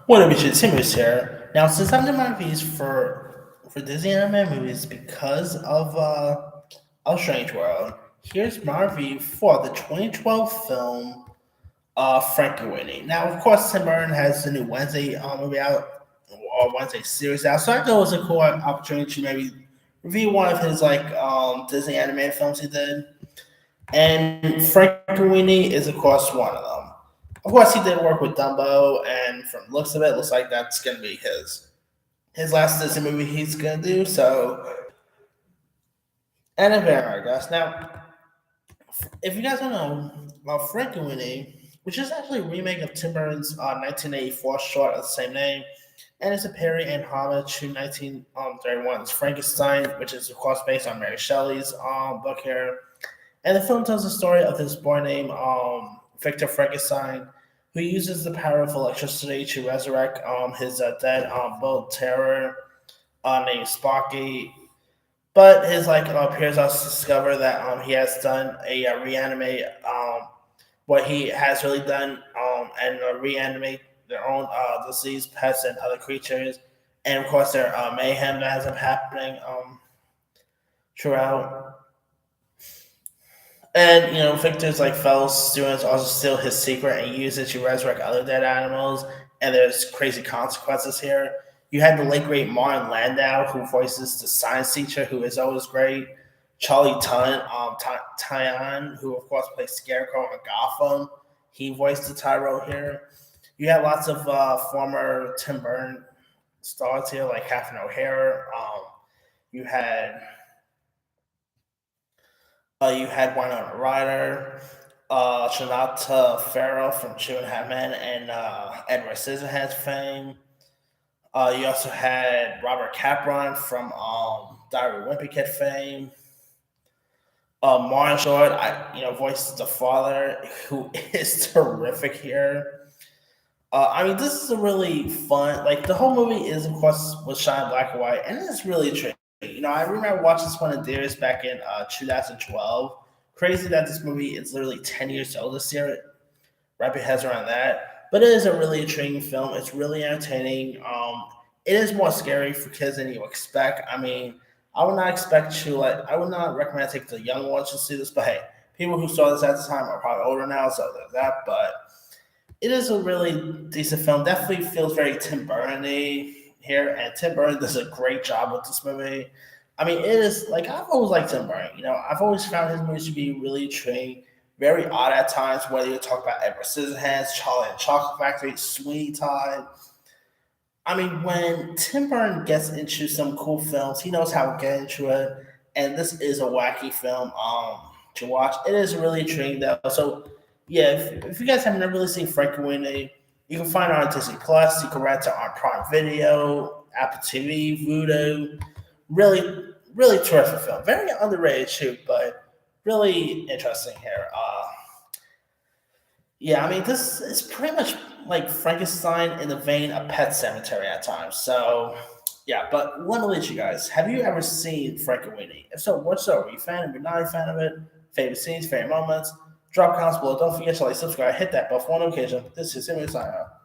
What we should Timmy's here. Now, since I'm doing my reviews for Disney anime movies because of Strange World, here's my review for the 2012 film Frankenweenie. Now, of course, Tim Burton has the new Wednesday movie out or Wednesday series out, so I thought it was a cool opportunity to maybe review one of his Disney animated films he did. And Frankenweenie is of course one of them. Of course, he did work with Dumbo, and from the looks of it, looks like that's gonna be his last Disney movie he's gonna do. So, and a very I guess. Now, if you guys don't know about Frankenweenie, which is actually a remake of Tim Burton's 1984 short of the same name, and it's a parody and homage to 1931's Frankenstein, which is of course based on Mary Shelley's book here. And the film tells the story of this boy named Victor Frankenstein, who uses the power of electricity to resurrect his dead bull terror named Sparky. But his peers also discover that he has done a reanimate what he has really done and reanimate their own deceased pets and other creatures, and of course their mayhem that has been happening throughout. And Victor's fellow students also steal his secret and use it to resurrect other dead animals. And there's crazy consequences here. You had the late great Martin Landau, who voices the science teacher, who is always great. Charlie Tyan, who of course plays Scarecrow in Gotham. He voiced the Tyro here. You had lots of former Tim Burton stars here, like Catherine O'Hara. You had you had Winona Ryder, Shanata Farrow from Two and a Half Men, and Edward Scissorhands fame. You also had Robert Capron from Diary of a Wimpy Kid fame. Martin Short, voices the father, who is terrific here. I mean, this is a really fun. Like the whole movie is, of course, was shot in black and white, and it's really tricky. I remember watching this one in theaters back in 2012. Crazy that this movie is literally 10 years old this year. Wrap your heads around that. But it is a really intriguing film. It's really entertaining. It is more scary for kids than you expect. I mean, I would not expect to I would not recommend take the young ones to see this. But hey, people who saw this at the time are probably older now, so there's that. But it is a really decent film. Definitely feels very Tim Burton-y here, and Tim Burton does a great job with this movie. I mean, it is I've always liked Tim Burton. I've always found his movies to be really intriguing, very odd at times. Whether you talk about Edward Scissorhands, Charlie and the Chocolate Factory, Sweeney Todd. I mean, when Tim Burton gets into some cool films, he knows how to get into it, and this is a wacky film to watch. It is really intriguing though. So yeah, if you guys have never really seen Frankenweenie, you can find it on Disney Plus. You can rent it on Prime Video, Apple TV, Vudu. Really, really terrific film. Very underrated too, but really interesting here. Yeah, I mean, this is pretty much like Frankenstein in the vein of Pet Cemetery at times. So, yeah, but let me let you guys. Have you ever seen Frankenweenie? If so, what's up? Are you a fan? Are you not a fan of it? Favorite scenes, favorite moments? Drop comments below. Don't forget to subscribe, hit that bell for notification. This is Simon signing out.